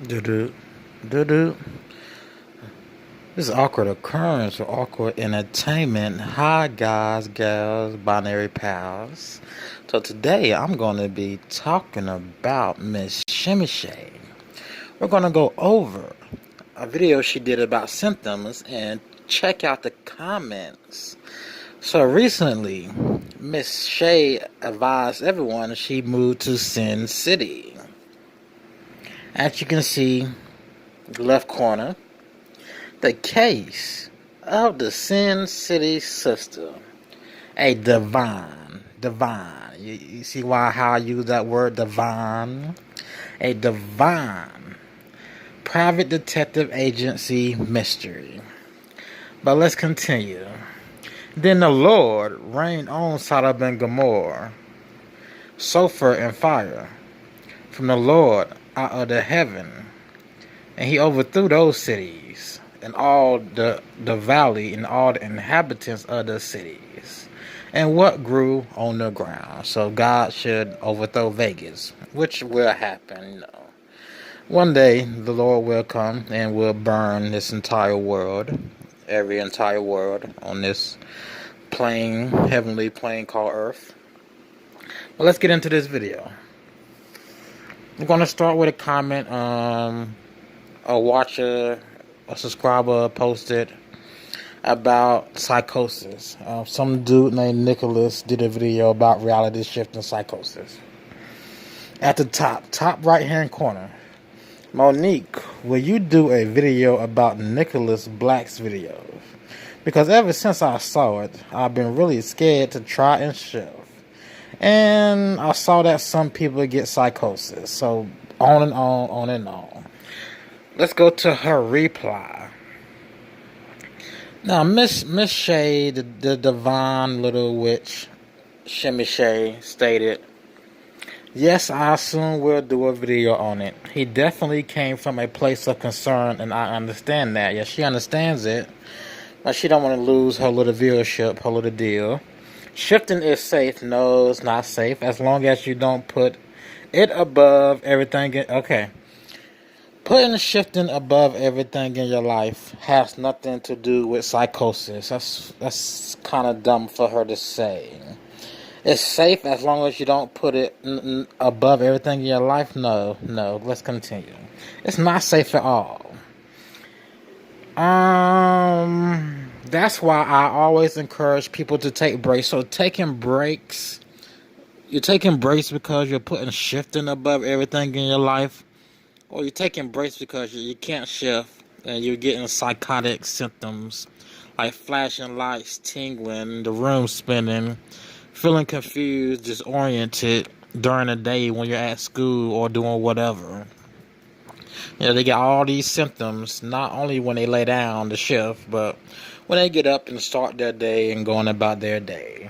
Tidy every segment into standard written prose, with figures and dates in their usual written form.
Do do do. This is awkward occurrence or awkward entertainment. Hi guys, gals, binary pals. So today I'm going to be talking about Miss Shimmy Shay. We're going to go over a video she did about symptoms and check out the comments. So recently, Miss Shay advised everyone she moved to Sin City. As you can see, left corner, the case of the Sin City sister, a divine. You see how I use that word divine? A divine private detective agency mystery. But let's continue. Then the Lord rained on Sodom and Gomorrah, sulfur and fire from the Lord out of the heaven, and he overthrew those cities and all the valley and all the inhabitants of the cities and what grew on the ground. So God should overthrow Vegas, which will happen. One day the Lord will come and will burn this entire world, every entire world on this plane, heavenly plane called Earth. But let's get into this video. I'm going to start with a comment. A watcher, a subscriber posted about Psychosis. Some dude named Nicholas did a video about reality shift and psychosis. At the top right hand corner, Monique, will you do a video about Nicholas Black's videos? Because ever since I saw it, I've been really scared to try and shift. And I saw that some people get psychosis. So on and on. Let's go to her reply. Now, Miss Shay, the divine little witch, Shimmy Shay, stated, yes, I assume we'll do a video on it. He definitely came from a place of concern, and I understand that. Yes, she understands it, but she don't want to lose her little viewership, her little deal. Shifting is safe. No, it's not safe, as long as you don't put it above everything. Okay. Putting shifting above everything in your life has nothing to do with psychosis. That's kind of dumb for her to say. It's safe as long as you don't put it above everything in your life. No. Let's continue. It's not safe at all. That's why I always encourage people to take breaks. So taking breaks, you're taking breaks because you're putting shifting above everything in your life. Or you're taking breaks because you can't shift and you're getting psychotic symptoms like flashing lights, tingling, the room spinning, feeling confused, disoriented during the day when you're at school or doing whatever. They get all these symptoms not only when they lay down to shift, but when they get up and start their day and going about their day.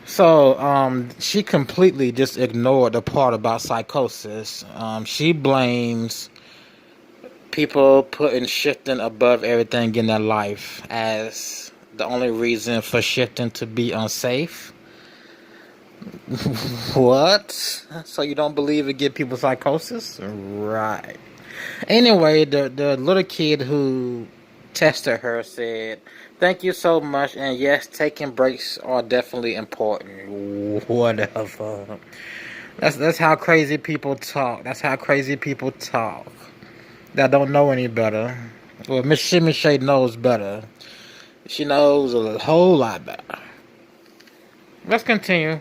So, she completely just ignored the part about psychosis. She blames people putting shifting above everything in their life as the only reason for shifting to be unsafe. What? So you don't believe it give people psychosis? Right. Anyway, the little kid who tested her said, thank you so much, and yes, taking breaks are definitely important. Whatever. That's how crazy people talk. That don't know any better. Well, Miss Shimmy Shay knows better. She knows a whole lot better. Let's continue.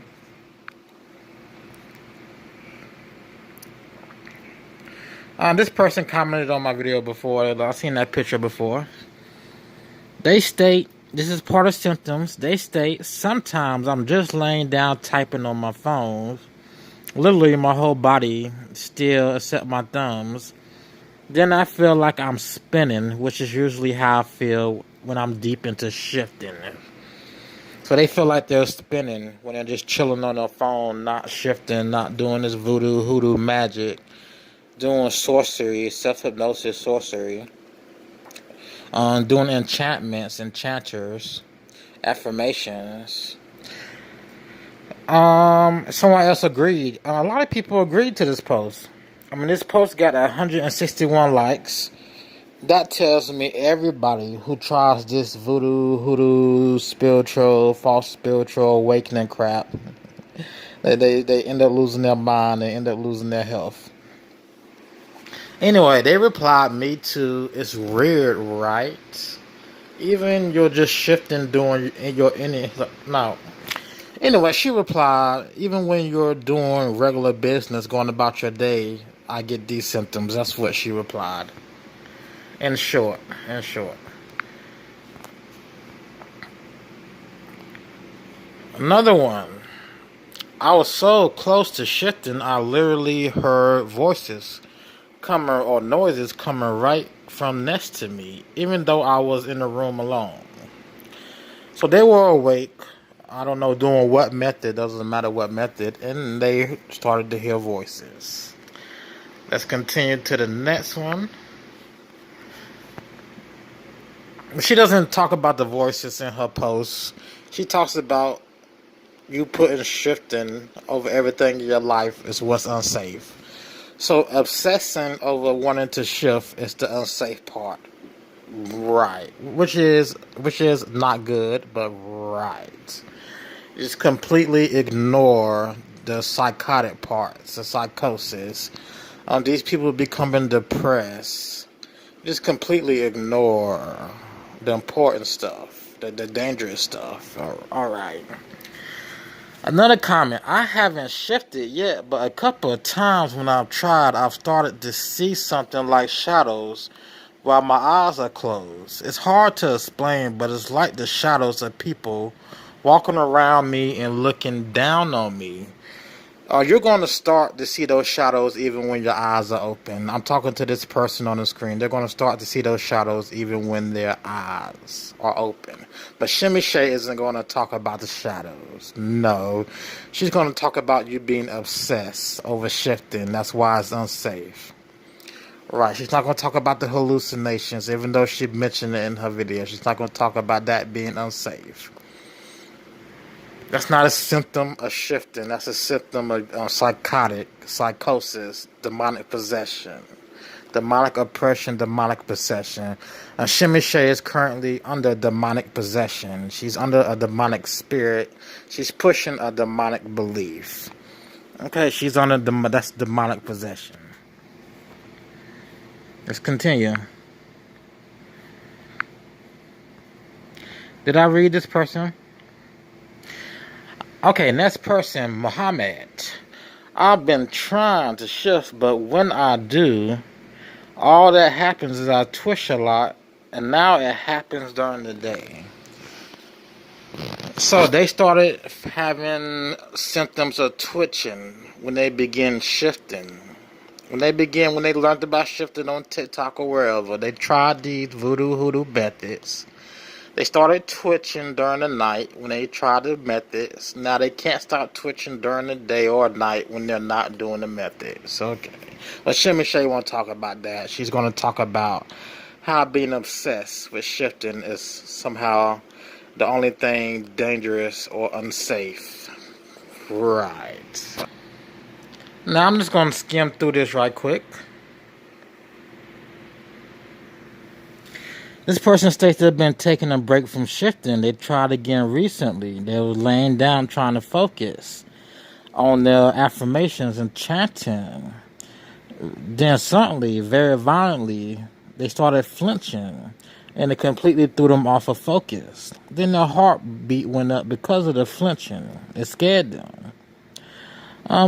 This person commented on my video before. I've seen that picture before. They state, this is part of symptoms. They state, sometimes I'm just laying down typing on my phone. Literally my whole body still except my thumbs. Then I feel like I'm spinning, which is usually how I feel when I'm deep into shifting. So they feel like they're spinning when they're just chilling on their phone, not shifting, not doing this voodoo, hoodoo magic, doing sorcery, self-hypnosis sorcery. Doing enchantments, enchanters, affirmations. Someone else agreed. A lot of people agreed to this post. I mean, this post got 161 likes. That tells me everybody who tries this voodoo, hoodoo, spiritual, false spiritual awakening crap, they end up losing their mind, they end up losing their health. Anyway, they replied, me too. It's weird, right? Even you're just shifting doing your any no. Anyway, she replied, even when you're doing regular business, going about your day, I get these symptoms. That's what she replied. In short. Another one. I was so close to shifting, I literally heard voices coming or noises coming right from next to me, even though I was in the room alone. So they were awake. I don't know doing what method, doesn't matter what method, and they started to hear voices. Let's continue to the next one. She doesn't talk about the voices in her posts. She talks about you putting shifting over everything in your life is what's unsafe. So obsessing over wanting to shift is the unsafe part. Right. Which is not good, but right. Just completely ignore the psychotic parts, the psychosis. These people becoming depressed. Just completely ignore the important stuff, the dangerous stuff. All right. Another comment. I haven't shifted yet, but a couple of times when I've tried, I've started to see something like shadows while my eyes are closed. It's hard to explain, but it's like the shadows of people walking around me and looking down on me. You're going to start to see those shadows even when your eyes are open. I'm talking to this person on the screen. They're going to start to see those shadows even when their eyes are open. But Shimmy Shay isn't going to talk about the shadows. No. She's going to talk about you being obsessed over shifting. That's why it's unsafe. Right. She's not going to talk about the hallucinations, even though she mentioned it in her video. She's not going to talk about that being unsafe. That's not a symptom of shifting. That's a symptom of psychosis, demonic possession, demonic oppression, demonic possession. Shimmy Shay is currently under demonic possession. She's under a demonic spirit. She's pushing a demonic belief. Okay, she's under that's demonic possession. Let's continue. Did I read this person? Okay, next person, Muhammad. I've been trying to shift, but when I do, all that happens is I twitch a lot, and now it happens during the day. So they started having symptoms of twitching when they begin shifting. When they learned about shifting on TikTok or wherever, they tried these voodoo hoodoo methods. They started twitching during the night when they tried the methods. Now they can't stop twitching during the day or night when they're not doing the methods. Okay. But Shimmy Shay won't talk about that. She's going to talk about how being obsessed with shifting is somehow the only thing dangerous or unsafe. Right. Now I'm just going to skim through this right quick. This person states they've been taking a break from shifting. They tried again recently. They were laying down trying to focus on their affirmations and chanting. Then suddenly, very violently, they started flinching, and it completely threw them off of focus. Then their heartbeat went up because of the flinching. It scared them.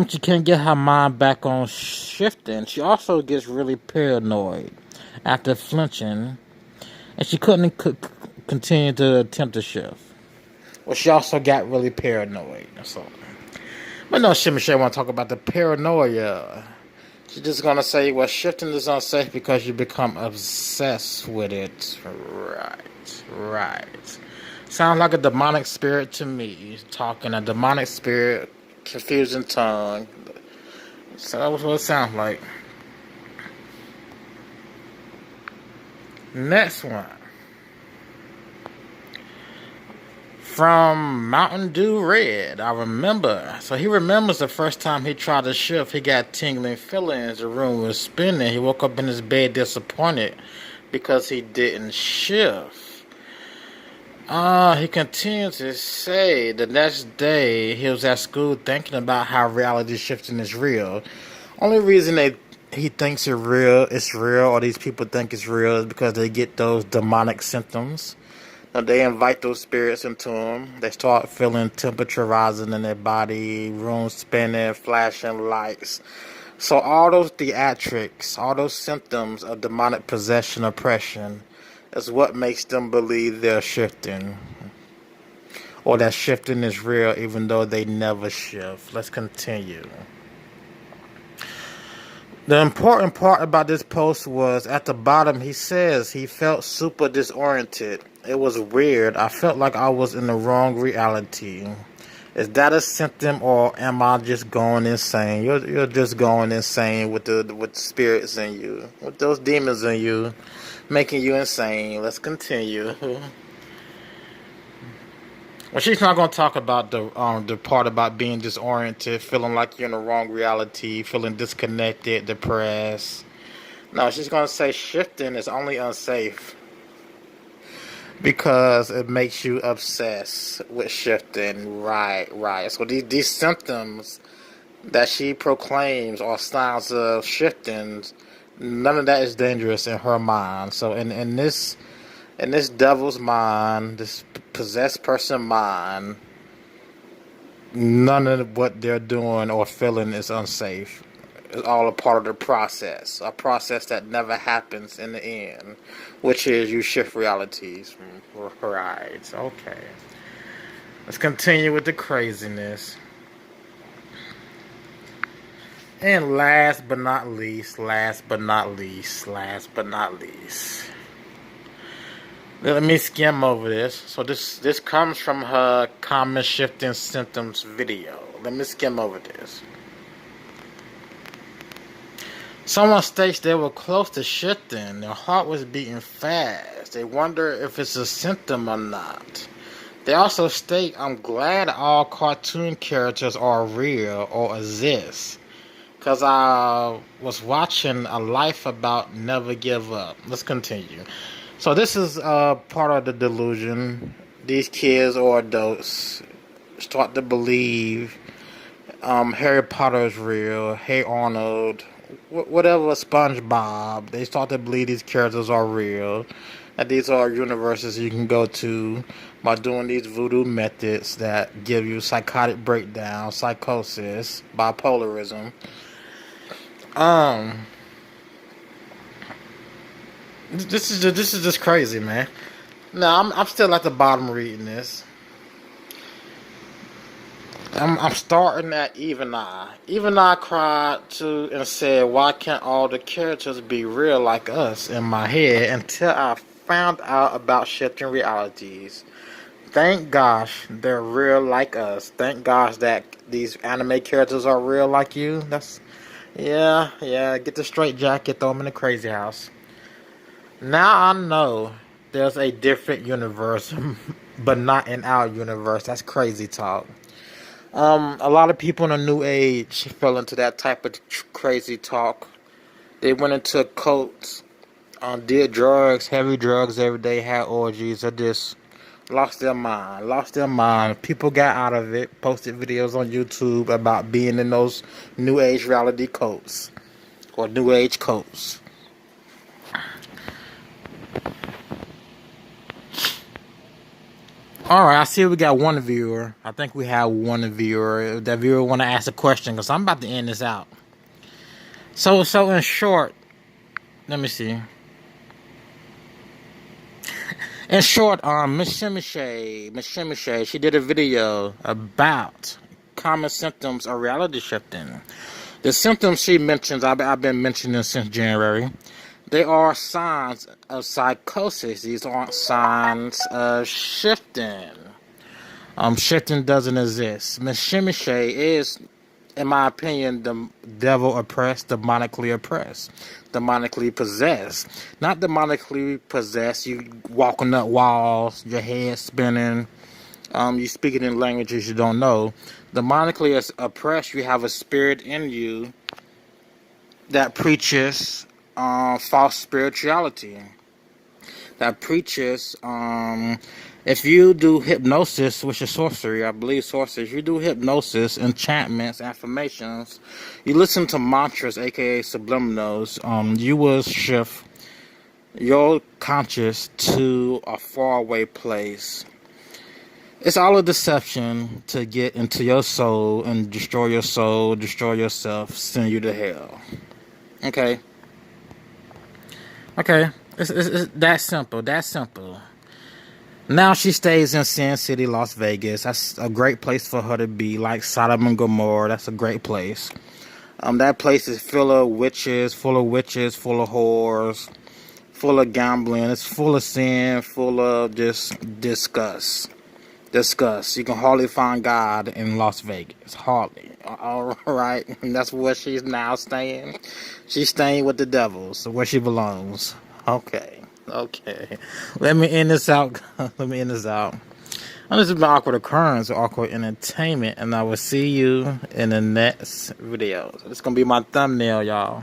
She can't get her mind back on shifting. She also gets really paranoid after flinching. And she couldn't continue to attempt to shift. Well, she also got really paranoid. So, but no, Shimmy Shay want to talk about the paranoia. She's just going to say, well, shifting is unsafe because you become obsessed with it. Right. Sounds like a demonic spirit to me. Talking a demonic spirit, confusing tongue. So that was what it sounds like. Next one. from Mountain Dew Red. I remember. So he remembers the first time he tried to shift, he got tingling feelings. The room was spinning. He woke up in his bed disappointed because he didn't shift. He continued to say the next day he was at school thinking about how reality shifting is real. Only reason he thinks it's real, or these people think it's real, is because they get those demonic symptoms. Now, they invite those spirits into them. They start feeling temperature rising in their body, room spinning, flashing lights. So all those theatrics, all those symptoms of demonic possession, oppression, is what makes them believe they're shifting. Or that shifting is real even though they never shift. Let's continue. The important part about this post was at the bottom he says he felt super disoriented. It was weird. I felt like I was in the wrong reality. Is that a symptom, or am I just going insane? You're just going insane with the spirits in you, with those demons in you, making you insane. Let's continue. Well, she's not going to talk about the part about being disoriented, feeling like you're in the wrong reality, feeling disconnected, depressed. No, she's going to say shifting is only unsafe because it makes you obsessed with shifting. Right. So these symptoms that she proclaims are signs of shifting. None of that is dangerous in her mind. So in this devil's mind, this possessed person mind, none of what they're doing or feeling is unsafe. It's all a part of the process, a process that never happens in the end, which is you shift realities. Right. Okay. Let's continue with the craziness. And last but not least. Let me skim over this. So this comes from her common shifting symptoms video. Let me skim over this. Someone states they were close to shifting. Their heart was beating fast. They wonder if it's a symptom or not. They also state, I'm glad all cartoon characters are real or exist, because I was watching a life about never give up. Let's continue. So this is part of the delusion. These kids or adults start to believe Harry Potter is real, Hey Arnold, whatever, SpongeBob. They start to believe these characters are real, and these are universes you can go to by doing these voodoo methods that give you psychotic breakdown, psychosis, bipolarism. This is just crazy, man. Now I'm still at the bottom reading this. I'm starting at Even I. Even I cried to and said, why can't all the characters be real like us in my head, until I found out about shifting realities. Thank gosh they're real like us. Thank gosh that these anime characters are real like you. Yeah, get the straight jacket, throw them in the crazy house. Now I know there's a different universe, but not in our universe. That's crazy talk. A lot of people in the new age fell into that type of crazy talk. They went into cults, did drugs, heavy drugs every day, had orgies, or just lost their mind. People got out of it, posted videos on YouTube about being in those new age reality cults, or new age cults. Alright, I see we got one viewer. I think we have one viewer. If that viewer want to ask a question, because I'm about to end this out. So in short, let me see. In short, Miss Shimmy, she did a video about common symptoms of reality shifting. The symptoms she mentions, I've been mentioning since January. They are signs of psychosis. These aren't signs of shifting. Shifting doesn't exist. Miss Shimmy is, in my opinion, the devil oppressed, demonically possessed. Not demonically possessed, you walking up walls, your head spinning, You speak it in languages you don't know. Demonically oppressed, you have a spirit in you that preaches false spirituality. That preaches, if you do hypnosis, which is sorcery, I believe sorcery, if you do hypnosis, enchantments, affirmations, you listen to mantras, aka subliminals, you will shift your conscious to a faraway place. It's all a deception to get into your soul and destroy your soul, destroy yourself, send you to hell. Okay? Okay? It's that simple. That simple. Now she stays in Sin City, Las Vegas. That's a great place for her to be, like Sodom and Gomorrah. That's a great place. That place is full of witches, full of whores, full of gambling. It's full of sin, full of just disgust. You can hardly find God in Las Vegas. Hardly. All right. And that's where she's now staying. She's staying with the devils, where she belongs. Okay. Let me end this out. And this has been Awkward Occurrence or Awkward Entertainment. And I will see you in the next video. So this is going to be my thumbnail, y'all.